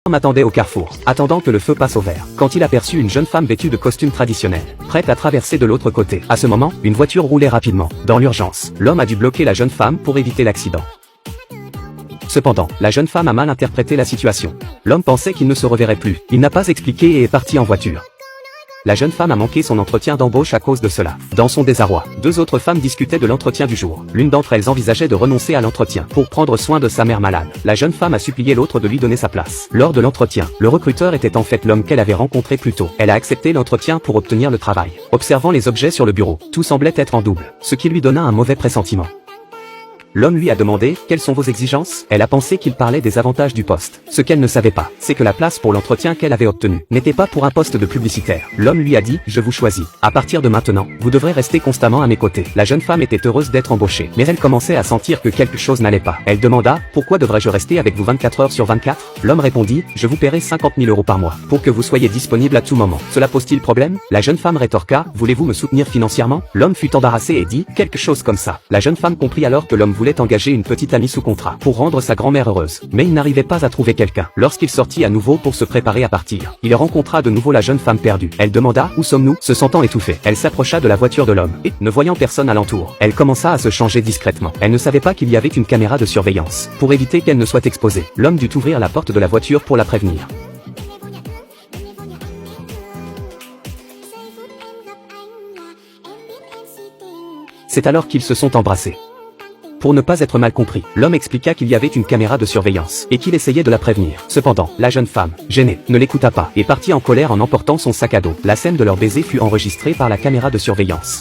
L'homme attendait au carrefour, attendant que le feu passe au vert, quand il aperçut une jeune femme vêtue de costume traditionnel, prête à traverser de l'autre côté. À ce moment, une voiture roulait rapidement. Dans l'urgence, l'homme a dû bloquer la jeune femme pour éviter l'accident. Cependant, la jeune femme a mal interprété la situation. L'homme pensait qu'il ne se reverrait plus. Il n'a pas expliqué et est parti en voiture. La jeune femme a manqué son entretien d'embauche à cause de cela. Dans son désarroi, deux autres femmes discutaient de l'entretien du jour. L'une d'entre elles envisageait de renoncer à l'entretien pour prendre soin de sa mère malade. La jeune femme a supplié l'autre de lui donner sa place. Lors de l'entretien, le recruteur était en fait l'homme qu'elle avait rencontré plus tôt. Elle a accepté l'entretien pour obtenir le travail. Observant les objets sur le bureau, tout semblait être en double, ce qui lui donna un mauvais pressentiment. L'homme lui a demandé « Quelles sont vos exigences ?» Elle a pensé qu'il parlait des avantages du poste. Ce qu'elle ne savait pas, c'est que la place pour l'entretien qu'elle avait obtenu n'était pas pour un poste de publicitaire. L'homme lui a dit « Je vous choisis. À partir de maintenant, vous devrez rester constamment à mes côtés. » La jeune femme était heureuse d'être embauchée, mais elle commençait à sentir que quelque chose n'allait pas. Elle demanda « Pourquoi devrais-je rester avec vous 24 heures sur 24 ?» L'homme répondit « Je vous paierai 50 000 € par mois, pour que vous soyez disponible à tout moment. Cela pose-t-il problème ?» La jeune femme rétorqua « Voulez-vous me soutenir financièrement ?» L'homme fut embarrassé et dit « Quelque chose comme ça. » La jeune femme comprit alors que l'homme voulait engager une petite amie sous contrat pour rendre sa grand-mère heureuse. Mais il n'arrivait pas à trouver quelqu'un. Lorsqu'il sortit à nouveau pour se préparer à partir, il rencontra de nouveau la jeune femme perdue. Elle demanda « Où sommes-nous ?» Se sentant étouffée, elle s'approcha de la voiture de l'homme et, ne voyant personne alentour, elle commença à se changer discrètement. Elle ne savait pas qu'il y avait une caméra de surveillance. Pour éviter qu'elle ne soit exposée, l'homme dut ouvrir la porte de la voiture pour la prévenir. C'est alors qu'ils se sont embrassés. Pour ne pas être mal compris, l'homme expliqua qu'il y avait une caméra de surveillance et qu'il essayait de la prévenir. Cependant, la jeune femme, gênée, ne l'écouta pas et partit en colère en emportant son sac à dos. La scène de leur baiser fut enregistrée par la caméra de surveillance.